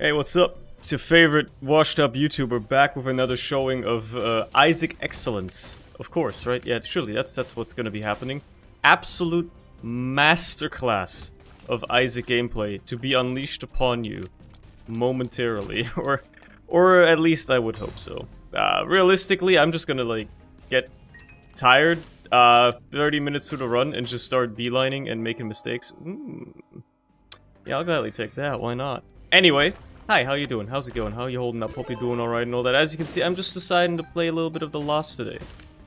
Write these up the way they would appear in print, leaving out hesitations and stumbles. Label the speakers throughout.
Speaker 1: Hey, what's up? It's your favorite washed-up YouTuber back with another showing of Isaac Excellence. Of course, right? Yeah, surely that's what's gonna be happening. Absolute masterclass of Isaac gameplay to be unleashed upon you momentarily, or at least I would hope so. Realistically, I'm just gonna like get tired 30 minutes through the run and just start beelining and making mistakes. Yeah, I'll gladly take that. Why not? Anyway. Hi, how you doing? How's it going? How you holding up? Hope you're doing alright and all that. As you can see, I'm just deciding to play a little bit of The Lost today.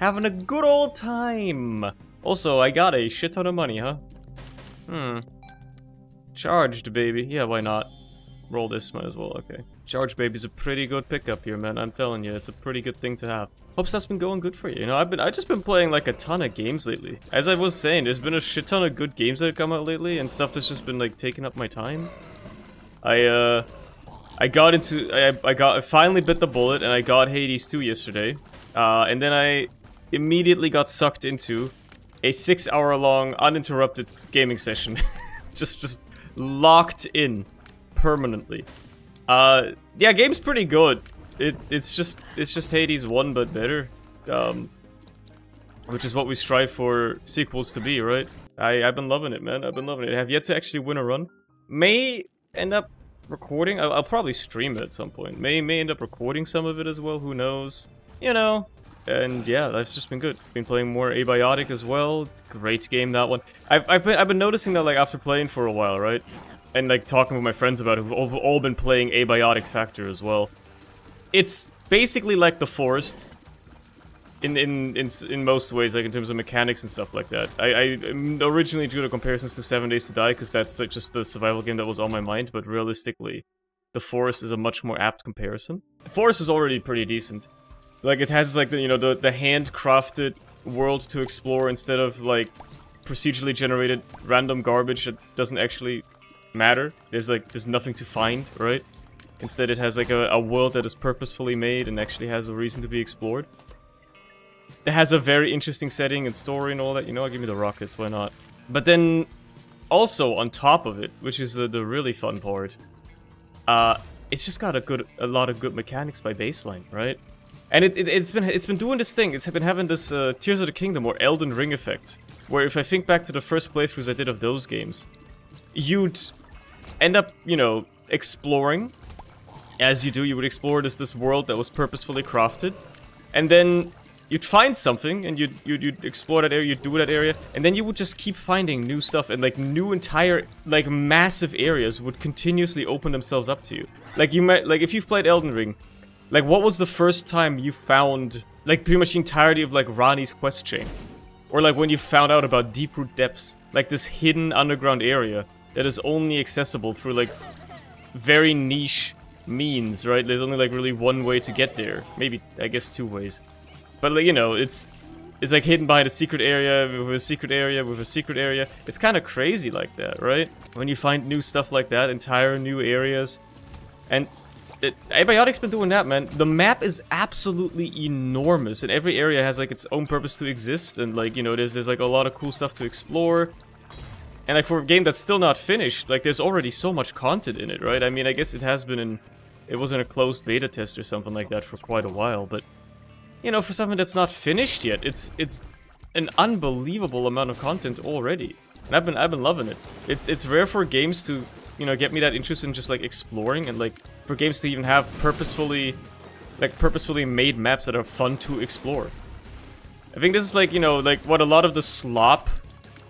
Speaker 1: Having a good old time! Also, I got a shit ton of money, huh? Charged, baby. Yeah, why not? Roll this, might as well, okay. Charged baby's a pretty good pickup here, man. I'm telling you, it's a pretty good thing to have. Hope that's been going good for you. You know, I've just been playing like a ton of games lately. As I was saying, there's been a shit ton of good games that have come out lately, and stuff that's just been like taking up my time. I finally bit the bullet, and I got Hades 2 yesterday, and then I immediately got sucked into a 6-hour-long uninterrupted gaming session, just locked in permanently. Yeah, game's pretty good. It's just Hades 1 but better, which is what we strive for sequels to be, right? I've been loving it, man. I've been loving it. I have yet to actually win a run. May end up recording. I'll probably stream it at some point. May end up recording some of it as well. Who knows? You know. And yeah, that's just been good. Been playing more Abiotic as well. Great game, that one. I've been noticing that like after playing for a while, right? And like talking with my friends about it, who've all been playing Abiotic Factor as well. It's basically like The Forest. In most ways, like in terms of mechanics and stuff like that. I originally drew the comparisons to 7 Days to Die because that's like just the survival game that was on my mind, but realistically, The Forest is a much more apt comparison. The Forest is already pretty decent. Like it has like the, you know, the handcrafted world to explore instead of like procedurally generated random garbage that doesn't actually matter. There's nothing to find, right? Instead, it has like a world that is purposefully made and actually has a reason to be explored. It has a very interesting setting and story and all that. You know, give me the rockets, why not? But then, also on top of it, which is the really fun part, it's just got a lot of good mechanics by baseline, right? And it's been doing this thing. It's been having this Tears of the Kingdom or Elden Ring effect, where if I think back to the first playthroughs I did of those games, you'd end up, you know, exploring. As you do, you would explore this world that was purposefully crafted, and then you'd find something, and you'd explore that area, you'd do that area, and then you would just keep finding new stuff, and like new entire, like massive areas would continuously open themselves up to you. Like you might, like if you've played Elden Ring, like what was the first time you found, like pretty much the entirety of like Rani's quest chain? Or like when you found out about Deep-Root Depths, like this hidden underground area that is only accessible through like very niche means, right? There's only like really one way to get there. Maybe, I guess 2 ways. But like, you know, it's like hidden behind a secret area, with a secret area, with a secret area. It's kind of crazy like that, right? When you find new stuff like that, entire new areas. And Abiotic's been doing that, man. The map is absolutely enormous, and every area has like its own purpose to exist, and like, you know, there's like a lot of cool stuff to explore. And like for a game that's still not finished, like there's already so much content in it, right? I mean, I guess it has been it wasn't a closed beta test or something like that for quite a while, but you know, for something that's not finished yet, it's an unbelievable amount of content already. And I've been loving it. It's rare for games to, you know, get me that interest in just like exploring, and like for games to even have purposefully made maps that are fun to explore. I think this is like, you know, like what a lot of the slop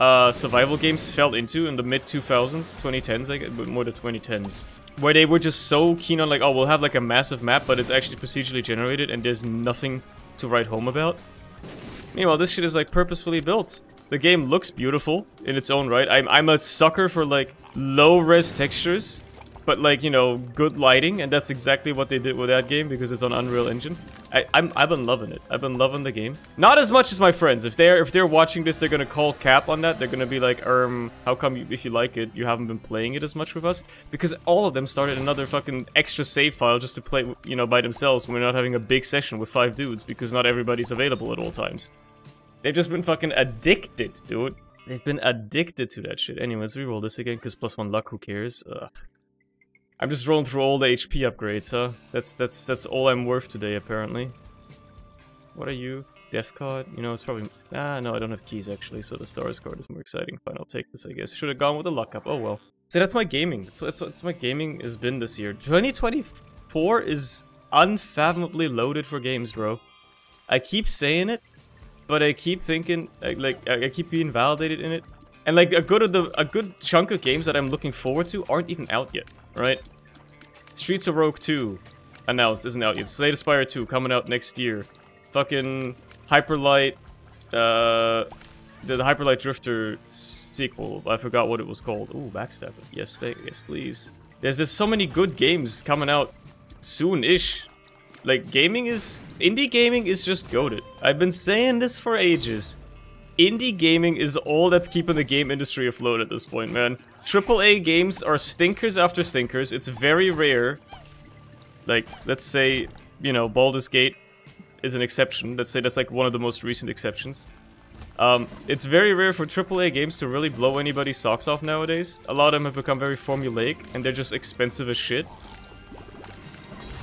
Speaker 1: survival games fell into in the mid-2000s, 2010s, like more the 2010s. Where they were just so keen on like, oh, we'll have like a massive map, but it's actually procedurally generated and there's nothing to write home about. Meanwhile, this shit is like purposefully built. The game looks beautiful in its own right. I'm a sucker for like low-res textures, but like, you know, good lighting, and that's exactly what they did with that game because it's on Unreal Engine. I've been loving it. I've been loving the game. Not as much as my friends. If they're watching this, they're gonna call cap on that. They're gonna be like, how come if you like it, you haven't been playing it as much with us? Because all of them started another fucking extra save file just to play, you know, by themselves when we're not having a big session with 5 dudes because not everybody's available at all times. They've just been fucking addicted, dude. They've been addicted to that shit. Anyways, reroll this again because +1 luck. Who cares? Ugh. I'm just rolling through all the HP upgrades, huh? That's all I'm worth today, apparently. What are you? Death card? You know, it's probably... Ah, no, I don't have keys, actually, so the stars card is more exciting. Fine, I'll take this, I guess. Should have gone with the luck up. Oh, well. So that's my gaming. That's my gaming has been this year. 2024 is unfathomably loaded for games, bro. I keep saying it, but I keep thinking... I keep being validated in it. And, like, a good chunk of games that I'm looking forward to aren't even out yet, right? Streets of Rogue 2 announced, isn't out yet. Slay the Spire 2 coming out next year. Fucking Hyperlight, the Hyperlight Drifter sequel. I forgot what it was called. Ooh, Backstabber. Yes, yes, please. There's just so many good games coming out soon-ish. Like, indie gaming is just goated. I've been saying this for ages. Indie gaming is all that's keeping the game industry afloat at this point, man. AAA games are stinkers after stinkers. It's very rare. Like, let's say, you know, Baldur's Gate is an exception. Let's say that's like one of the most recent exceptions. It's very rare for AAA games to really blow anybody's socks off nowadays. A lot of them have become very formulaic, and they're just expensive as shit.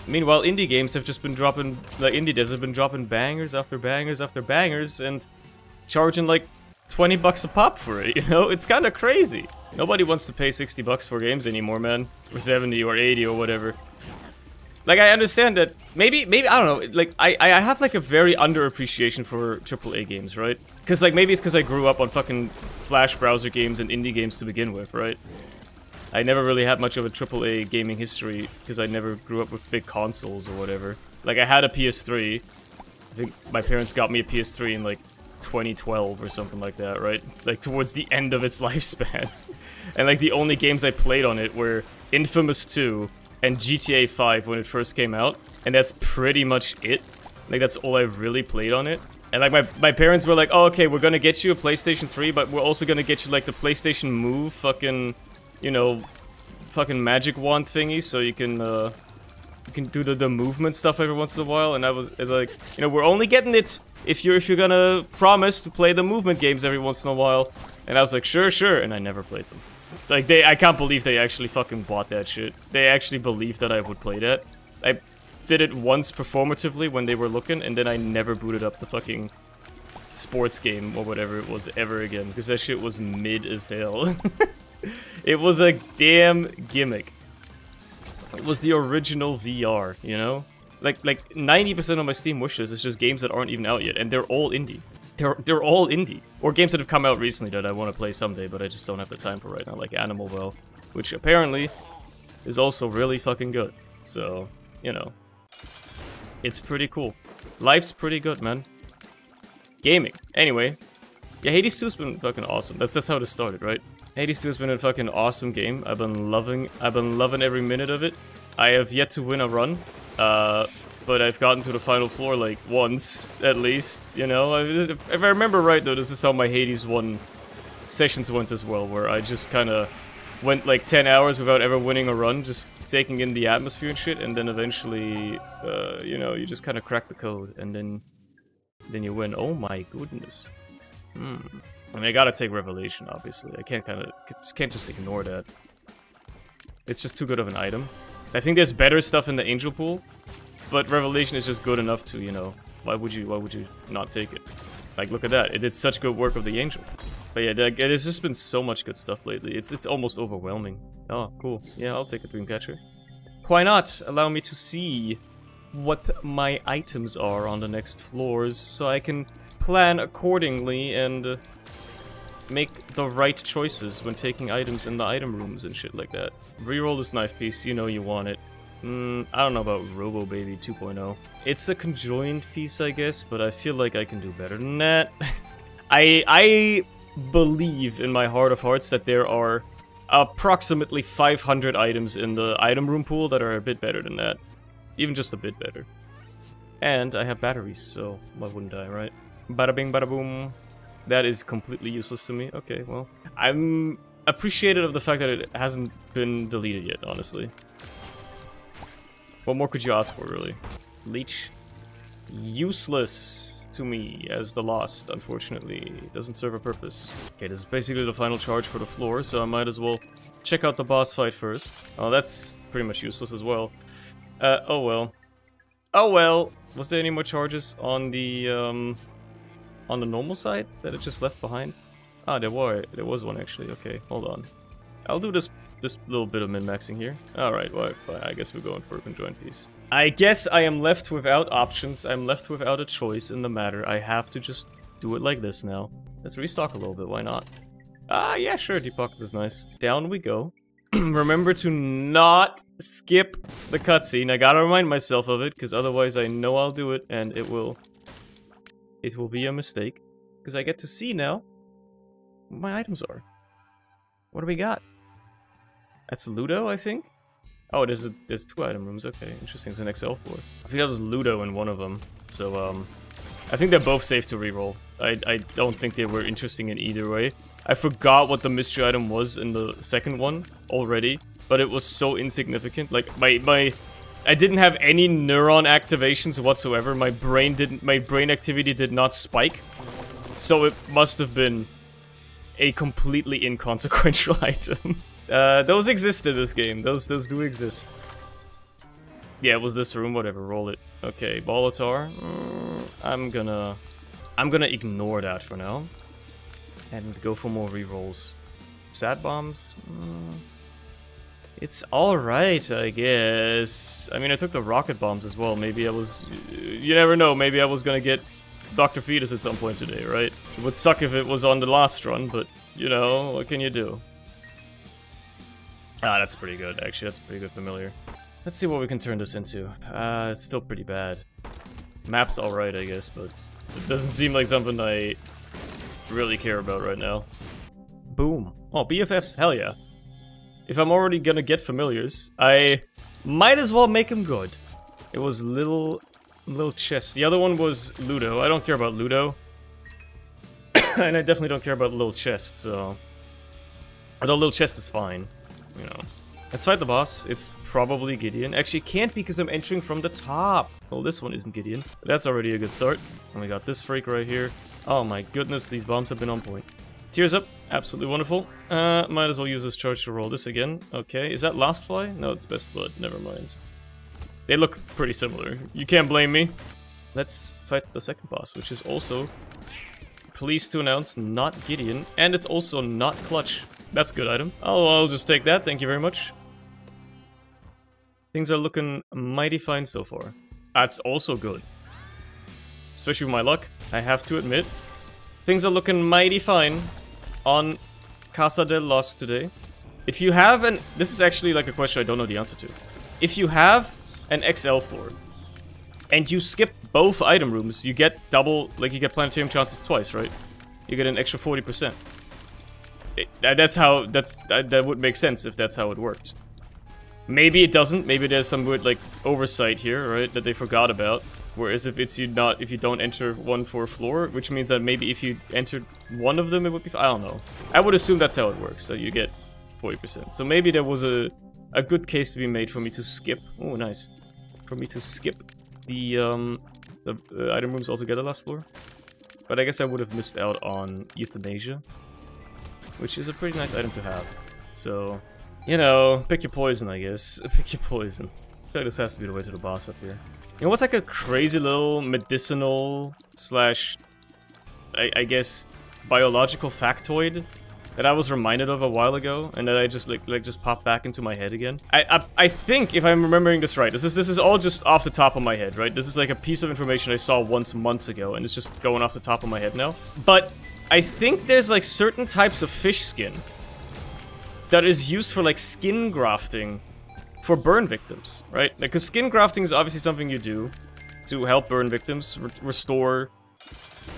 Speaker 1: Meanwhile, indie games have just been dropping, like indie devs have been dropping bangers after bangers after bangers, and charging like 20 bucks a pop for it, you know? It's kind of crazy. Nobody wants to pay 60 bucks for games anymore, man. Or 70 or 80 or whatever. Like, I understand that, maybe, I don't know, like, I have, like, a very underappreciation for AAA games, right? Because, like, maybe it's because I grew up on fucking Flash browser games and indie games to begin with, right? I never really had much of a AAA gaming history, because I never grew up with big consoles or whatever. Like, I had a PS3. I think my parents got me a PS3 in, like, 2012 or something like that, right? Like, towards the end of its lifespan. And, like, the only games I played on it were Infamous 2 and GTA 5 when it first came out, and that's pretty much it. Like, that's all I really played on it. And, like, my parents were like, oh, okay, we're gonna get you a PlayStation 3, but we're also gonna get you, like, the PlayStation Move fucking, you know, fucking magic wand thingy, so you can do the movement stuff every once in a while. And it's like, you know, we're only getting it if you're gonna promise to play the movement games every once in a while. And I was like, sure, and I never played them. Like, I can't believe they actually fucking bought that shit. They actually believed that I would play that. I did it once performatively when they were looking, and then I never booted up the fucking sports game or whatever it was ever again, because that shit was mid as hell. It was a damn gimmick. It was the original VR, you know? Like 90% of my Steam wishlist is just games that aren't even out yet, and they're all indie. They're all indie. Or games that have come out recently that I want to play someday, but I just don't have the time for right now, like Animal Well, which apparently is also really fucking good. So, you know, it's pretty cool. Life's pretty good, man. Gaming. Anyway, yeah, Hades 2's been fucking awesome. That's how it started, right? Hades 2 has been a fucking awesome game. I've been loving every minute of it. I have yet to win a run. But I've gotten to the final floor, like, once, at least, you know? If I remember right, though, this is how my Hades 1 sessions went as well, where I just kinda went, like, 10 hours without ever winning a run, just taking in the atmosphere and shit, and then eventually, you know, you just kinda crack the code, and then you win. Oh my goodness. I mean, I gotta take Revelation, obviously. I can't just ignore that. It's just too good of an item. I think there's better stuff in the Angel Pool, but Revelation is just good enough to, you know, why would you not take it? Like, look at that. It did such good work of the Angel. But yeah, it has just been so much good stuff lately. It's almost overwhelming. Oh, cool. Yeah, I'll take a Dreamcatcher. Why not? Allow me to see what my items are on the next floors, so I can plan accordingly and make the right choices when taking items in the item rooms and shit like that. Reroll this knife piece, you know you want it. I don't know about Robo Baby 2.0. It's a conjoined piece, I guess, but I feel like I can do better than that. I believe in my heart of hearts that there are approximately 500 items in the item room pool that are a bit better than that. Even just a bit better. And I have batteries, so why wouldn't I, right? Bada bing, bada boom. That is completely useless to me. Okay, well. I'm appreciative of the fact that it hasn't been deleted yet, honestly. What more could you ask for, really? Leech. Useless to me as the Lost, unfortunately. It doesn't serve a purpose. Okay, this is basically the final charge for the floor, so I might as well check out the boss fight first. Oh, that's pretty much useless as well. Oh well. Oh well. Was there any more charges on the normal side that it just left behind? Ah, there was one actually. Okay, hold on. I'll do this little bit of min-maxing here. Alright, well, I guess we're going for a conjoined piece. I guess I am left without options. I'm left without a choice in the matter. I have to just do it like this now. Let's restock a little bit, why not? Ah, yeah, sure, deep pockets is nice. Down we go. Remember to not skip the cutscene. I gotta remind myself of it, because otherwise I know I'll do it, and it will be a mistake. Because I get to see now what my items are. What do we got? That's Ludo, I think? Oh, there's 2 item rooms, okay, interesting, it's an XL floor. I think that was Ludo in one of them, so, I think they're both safe to reroll. I don't think they were interesting in either way. I forgot what the mystery item was in the second one already, but it was so insignificant. Like, I didn't have any neuron activations whatsoever. My brain activity did not spike. So it must have been a completely inconsequential item. Those exist in this game. Those do exist. Yeah, it was this room, whatever, roll it. Okay, Bolotar. I'm gonna ignore that for now. And go for more rerolls. Sad bombs? It's alright, I guess. I mean, I took the rocket bombs as well. Maybe I was... You never know, maybe I was gonna get Dr. Fetus at some point today, right? It would suck if it was on the last run, but, you know, what can you do? Ah, that's pretty good, actually. That's pretty good familiar. Let's see what we can turn this into. It's still pretty bad. Map's alright, I guess, but it doesn't seem like something I really care about right now. Boom. Oh, BFFs, hell yeah. If I'm already gonna get familiars, I might as well make them good. It was little chest. The other one was Ludo. I don't care about Ludo. And I definitely don't care about little chest, so... Although little chest is fine, you know. Let's fight the boss. It's probably Gideon. Actually, it can't be because I'm entering from the top. Well, this one isn't Gideon. But that's already a good start. And we got this freak right here. Oh my goodness, these bombs have been on point. Tears up. Absolutely wonderful. Might as well use this charge to roll this again. Okay, is that Last Fly? No, it's Best Blood. Never mind. They look pretty similar. You can't blame me. Let's fight the second boss, which is also, pleased to announce, not Gideon. And it's also not Clutch. That's a good item. I'll just take that. Thank you very much. Things are looking mighty fine so far. That's also good. Especially with my luck, I have to admit. Things are looking mighty fine on Casa del Los today. If you have an... This is actually like a question I don't know the answer to. If you have an XL floor, and you skip both item rooms, you get double... Like, you get planetarium chances twice, right? You get an extra 40%. That's how... That would make sense if that's how it worked. Maybe it doesn't. Maybe there's some weird, like, oversight here, right? That they forgot about. Whereas if it's if you don't enter one for a floor, which means that maybe if you entered one of them, it would be... I don't know. I would assume that's how it works, that you get 40%. So maybe there was a good case to be made for me to skip... Oh, nice. For me to skip the item rooms altogether last floor. But I guess I would have missed out on Euthanasia, which is a pretty nice item to have. So... You know, pick your poison, I guess. Pick your poison. I feel like this has to be the way to the boss up here. You know what's like a crazy little medicinal slash, I guess, biological factoid that I was reminded of a while ago, and that I just just popped back into my head again? I think, if I'm remembering this right, this is all just off the top of my head, right? This is like a piece of information I saw once months ago, and it's just going off the top of my head now. But I think there's like certain types of fish skin that is used for like skin grafting for burn victims, right? Because skin grafting is obviously something you do to help burn victims, restore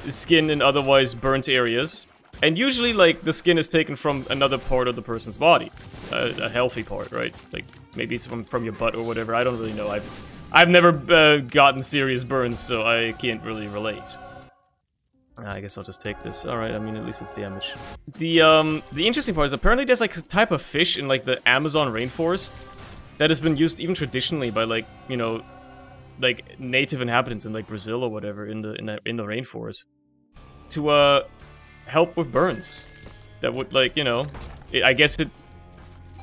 Speaker 1: skin in otherwise burnt areas. And usually, like, the skin is taken from another part of the person's body. A healthy part, right? Like, maybe it's from your butt or whatever, I don't really know. I've never gotten serious burns, so I can't really relate. I guess I'll just take this. Alright, I mean, at least it's damage. The interesting part is apparently there's like a type of fish in like the Amazon rainforest that has been used even traditionally by like, you know, like native inhabitants in like Brazil or whatever in the rainforest to help with burns. That would like, you know, I guess it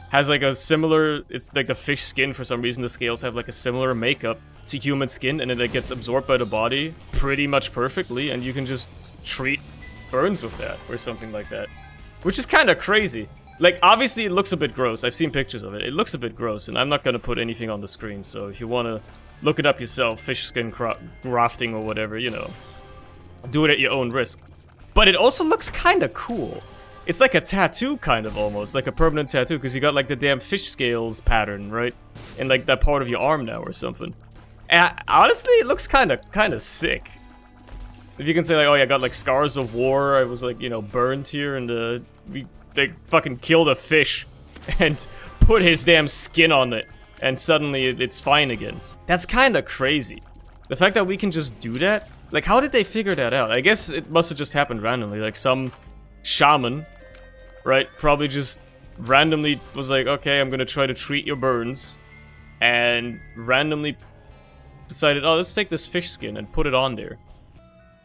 Speaker 1: has like a similar, it's like the fish skin, for some reason the scales have like a similar makeup to human skin, and it like, gets absorbed by the body pretty much perfectly, and you can just treat burns with that, or something like that. Which is kind of crazy. Like, obviously it looks a bit gross, I've seen pictures of it, it looks a bit gross, and I'm not gonna put anything on the screen, so if you wanna look it up yourself, fish skin grafting or whatever, you know, do it at your own risk. But it also looks kind of cool. It's like a tattoo, kind of, almost. Like a permanent tattoo, because you got, like, the damn fish scales pattern, right? In, like, that part of your arm now or something. And, honestly, it looks kind of sick. If you can say, like, oh, yeah, I got, like, scars of war, I was, like, you know, burned here, and, they fucking killed a fish and put his damn skin on it, and suddenly it's fine again. That's kind of crazy. The fact that we can just do that? Like, how did they figure that out? I guess it must have just happened randomly, like, some shaman, right, probably just randomly was like, okay, I'm gonna try to treat your burns, and randomly decided, oh, let's take this fish skin and put it on there.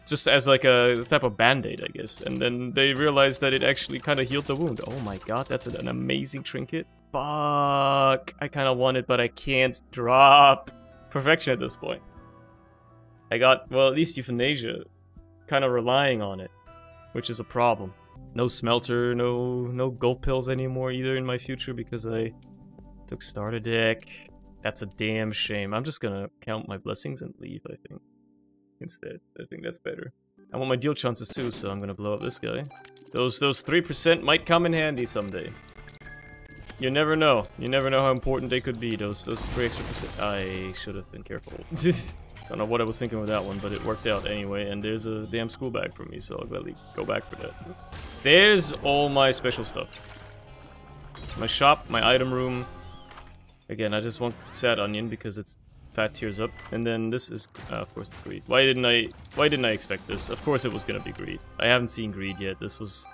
Speaker 1: Just as like a type of band-aid, I guess. And then they realized that it actually kind of healed the wound. Oh my god, that's an amazing trinket. Fuck, I kind of want it, but I can't drop perfection at this point. I got, well, at least Euthanasia, kind of relying on it, which is a problem. No smelter, no gold pills anymore either in my future because I took starter deck. That's a damn shame. I'm just gonna count my blessings and leave, I think. Instead, I think that's better. I want my deal chances too, so I'm gonna blow up this guy. Those 3% might come in handy someday. You never know. You never know how important they could be. Those 3 extra percent. I should have been careful. Don't know what I was thinking with that one, but it worked out anyway. And there's a damn school bag for me, so I'll gladly go back for that. There's all my special stuff. My shop, my item room. Again, I just want sad onion because it's fat tears up. And then this is, of course, it's greed. Why didn't I expect this? Of course, it was gonna be greed. I haven't seen greed yet. This was,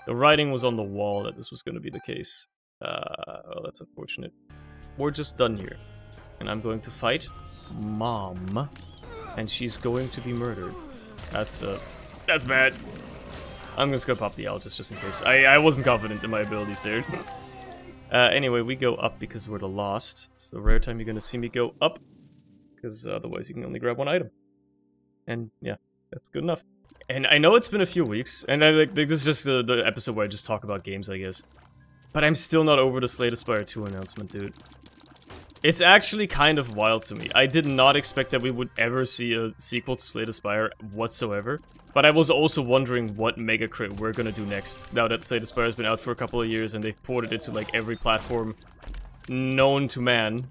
Speaker 1: the writing was on the wall that this was gonna be the case. Well, that's unfortunate. We're just done here, and I'm going to fight Mom, and she's going to be murdered. That's bad. I'm just gonna pop the Altus just in case. I wasn't confident in my abilities there. Anyway, we go up because we're the last. It's the rare time you're gonna see me go up, because otherwise you can only grab one item. And yeah, that's good enough. And I know it's been a few weeks, and this is just the episode where I just talk about games, I guess. But I'm still not over the Slay the Spire 2 announcement, dude. It's actually kind of wild to me. I did not expect that we would ever see a sequel to Slay the Spire whatsoever. But I was also wondering what Mega Crit we're gonna do next, now that Slay the Spire has been out for a couple of years and they've ported it to like every platform known to man.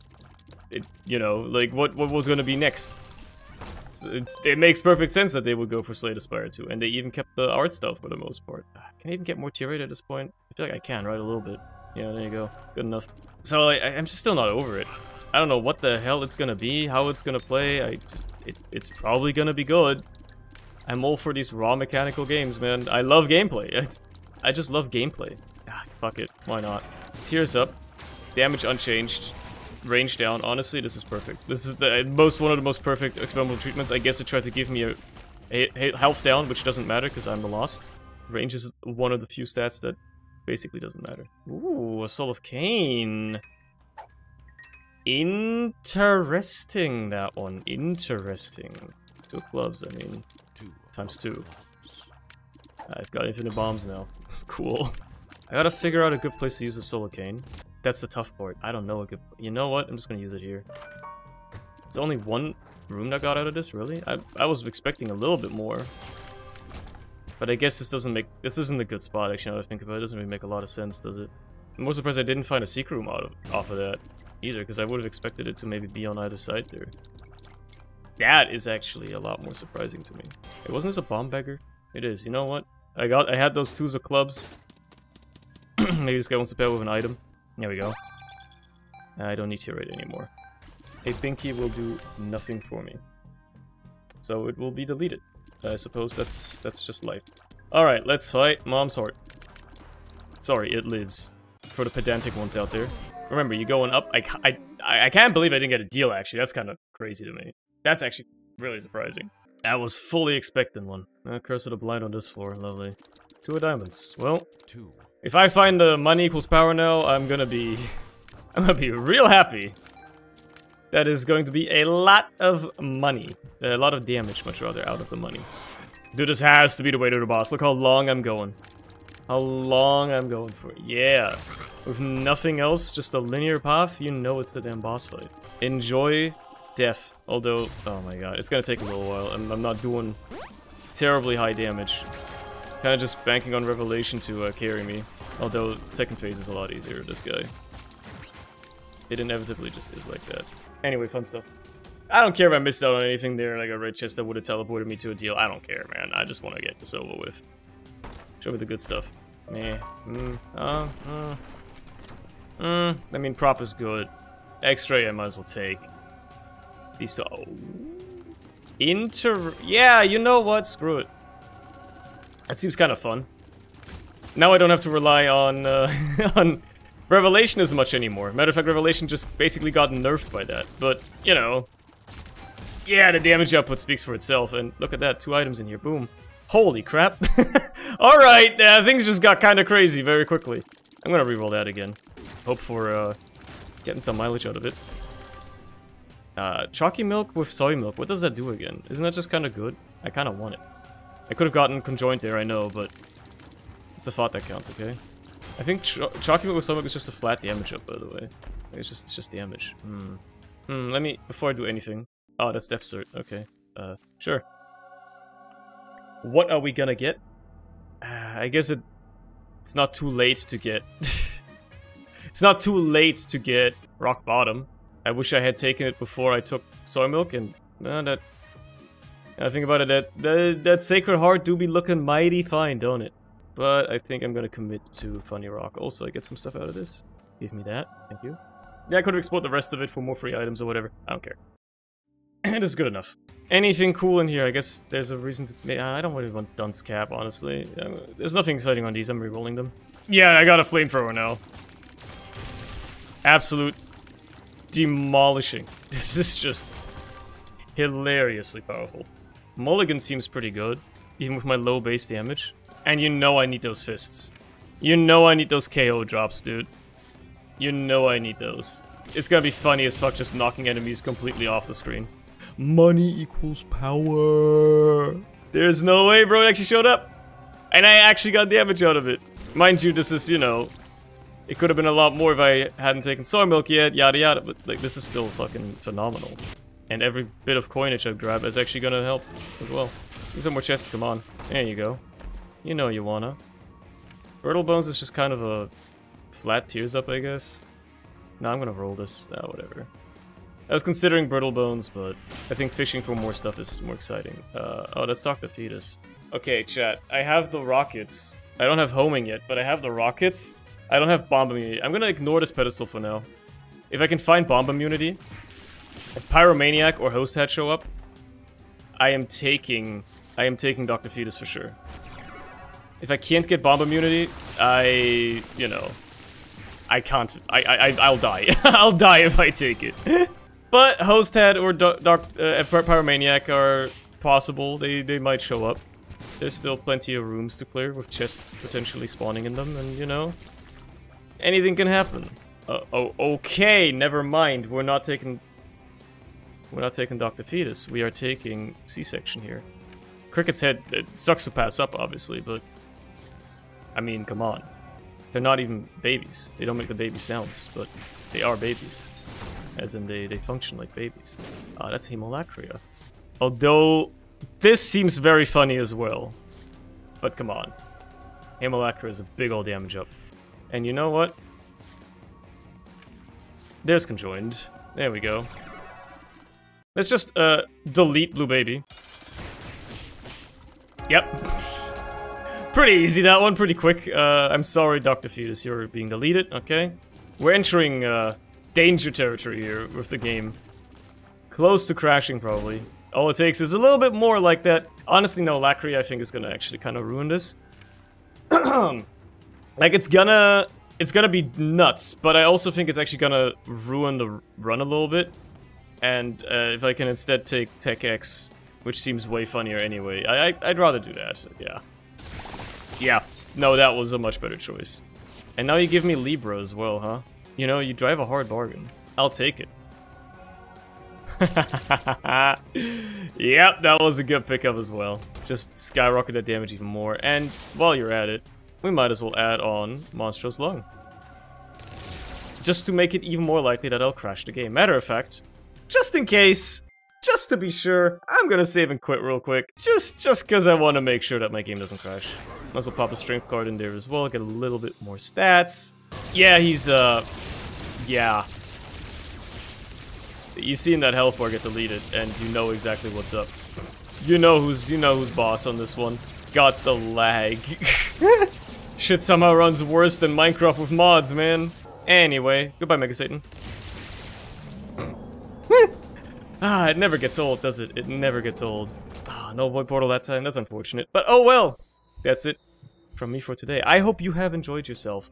Speaker 1: You know, like what was gonna be next? It makes perfect sense that they would go for Slay the Spire 2, and they even kept the art style for the most part. Can I even get more tier rate at this point? I feel like I can, right? A little bit. Yeah, there you go. Good enough. So I'm just still not over it. I don't know what the hell it's gonna be, how it's gonna play. It's probably gonna be good. I'm all for these raw mechanical games, man. I love gameplay. I just love gameplay. Fuck it. Why not? Tears up. Damage unchanged. Range down. Honestly, this is perfect. This is one of the most perfect experimental treatments. I guess it tried to give me a health down, which doesn't matter because I'm the lost. Range is one of the few stats that basically doesn't matter. Ooh, a Soul of Cain. Interesting, that one. Interesting. 2 clubs, I mean. 2 times 2. I've got infinite bombs now. Cool. I gotta figure out a good place to use the Soul of Cain. That's the tough part. I don't know a good... You know what? I'm just gonna use it here. It's only 1 room that got out of this, really? I was expecting a little bit more. But I guess this isn't a good spot, actually, now that I think about it. It doesn't really make a lot of sense, does it? I'm more surprised I didn't find a secret room off of that, either, because I would have expected it to maybe be on either side there. That is actually a lot more surprising to me. Hey, wasn't this a bomb beggar? It is. You know what? I had those 2s of clubs. Maybe this guy wants to pair with an item. There we go. I don't need tier rate anymore. A Pinky will do nothing for me. So it will be deleted. I suppose that's just life. Alright, let's fight Mom's Heart. Sorry, it lives. For the pedantic ones out there. Remember, you're going up. I can't believe I didn't get a deal, actually. That's kind of crazy to me. That's actually really surprising. I was fully expecting one. Curse of the Blind on this floor. Lovely. 2 of diamonds. Well, 2 If I find the money equals power now, I'm gonna be real happy. That is going to be a lot of money. A lot of damage, much rather, out of the money. Dude, this has to be the way to the boss. Look how long I'm going. How long I'm going for. Yeah. With nothing else, just a linear path, you know it's the damn boss fight. Enjoy death. Although, oh my god, it's gonna take a little while. I'm not doing terribly high damage. Kind of just banking on Revelation to carry me. Although, second phase is a lot easier, this guy. It inevitably just is like that. Anyway, fun stuff. I don't care if I missed out on anything there, like a red chest that would have teleported me to a deal. I don't care, man. I just want to get this over with. Show me the good stuff. Meh. I mean, prop is good. X-ray I might as well take. These two... Oh. Yeah, you know what? Screw it. That seems kind of fun. Now I don't have to rely on, on Revelation as much anymore. Matter of fact, Revelation just basically got nerfed by that. But, you know... Yeah, the damage output speaks for itself. And look at that, 2 items in here. Boom. Holy crap. Alright, things just got kind of crazy very quickly. I'm gonna reroll that again. Hope for, getting some mileage out of it. Chalky milk with soy milk. What does that do again? Isn't that just kind of good? I kind of want it. I could have gotten Conjoined there, I know, but... It's the thought that counts, okay? I think chalky milk with soy milk is just a flat damage up, by the way. It's just damage. Let me... Before I do anything... Oh, that's Death Cert. Okay. Sure. What are we gonna get? I guess it's not too late to get... It's not too late to get Rock Bottom. I wish I had taken it before I took Soy Milk, and that... I think about it, that Sacred Heart do be looking mighty fine, don't it? But I think I'm gonna commit to Funny Rock. Also, I get some stuff out of this. Give me that. Thank you. Yeah, I could have explored the rest of it for more free items or whatever. I don't care. It is good enough. Anything cool in here? I guess there's a reason to... I don't really want Dunce Cap, honestly. There's nothing exciting on these. I'm rerolling them. Yeah, I got a Flamethrower now. Absolute demolishing. This is just hilariously powerful. Mulligan seems pretty good, even with my low base damage. And you know I need those fists. You know I need those KO drops, dude. You know I need those. It's gonna be funny as fuck just knocking enemies completely off the screen. Money equals power. There's no way, bro. It actually showed up. And I actually got damage out of it. Mind you, this is, you know... It could have been a lot more if I hadn't taken soy milk yet, yada yada, but like this is still fucking phenomenal. And every bit of coinage I grab is actually gonna help as well. Give some more chests, come on. There you go. You know you wanna. Brittle Bones is just kind of a flat tears up, I guess. No, I'm gonna roll this. Whatever. I was considering Brittle Bones, but I think fishing for more stuff is more exciting. Oh, that's Dr. Fetus. Okay, chat. I have the rockets. I don't have homing yet, but I have the rockets. I don't have bomb immunity. I'm gonna ignore this pedestal for now. If I can find bomb immunity, if Pyromaniac or Host Hat show up, I am taking Dr. Fetus for sure. If I can't get bomb immunity, you know, I can't. I'll die. I'll die if I take it. But Host Hat or Pyromaniac are possible. They might show up. There's still plenty of rooms to clear with chests potentially spawning in them, and you know, anything can happen. Oh, okay. Never mind. We're not taking Dr. Fetus. We are taking C-section here. Cricket's head, it sucks to pass up, obviously, but I mean, come on. They're not even babies. They don't make the baby sounds, but they are babies. As in, they function like babies. That's Haemolacria. Although, this seems very funny as well. But come on. Haemolacria is a big old damage up. And you know what? There's Conjoined. There we go. Let's just, delete Blue Baby. Yep. Pretty easy, that one. Pretty quick. I'm sorry, Dr. Fetus. You're being deleted. Okay. We're entering, danger territory here with the game. Close to crashing, probably. All it takes is a little bit more like that. Honestly, no, Lacria I think is gonna actually kind of ruin this. Like, it's gonna be nuts, but I also think it's actually gonna ruin the run a little bit. And if I can instead take Tech X, which seems way funnier anyway, I'd rather do that, yeah. Yeah, No, that was a much better choice. And now you give me Libra as well, huh? You know, you drive a hard bargain. I'll take it. Yep, that was a good pickup as well. Just skyrocket that damage even more. And while you're at it, we might as well add on Monstro's Lung. Just to make it even more likely that I'll crash the game. Matter of fact, just in case, just to be sure, I'm gonna save and quit real quick. Just because I want to make sure that my game doesn't crash. Might as well pop a strength card in there as well, get a little bit more stats. Yeah, he's, yeah. You seen that health bar get deleted, and you know exactly what's up. You know who's boss on this one. Got the lag. Shit somehow runs worse than Minecraft with mods, man. Anyway, goodbye, Mega Satan. Ah, it never gets old, does it? It never gets old. Ah, no void portal that time. That's unfortunate. But oh well. That's it from me for today. I hope you have enjoyed yourself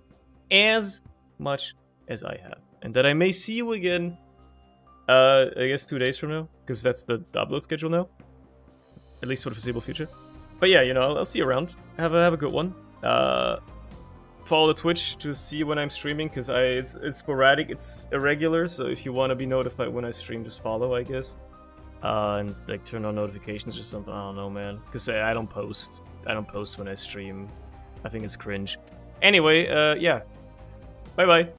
Speaker 1: as much as I have, and that I may see you again. I guess 2 days from now, because that's the upload schedule now. At least for the foreseeable future. But yeah, you know, I'll see you around. Have a good one. Follow the Twitch to see when I'm streaming, because it's sporadic, it's irregular, so if you want to be notified when I stream, just follow, I guess. And like turn on notifications or something, I don't know, man. Because I don't post. I don't post when I stream. I think it's cringe. Anyway, yeah. Bye-bye.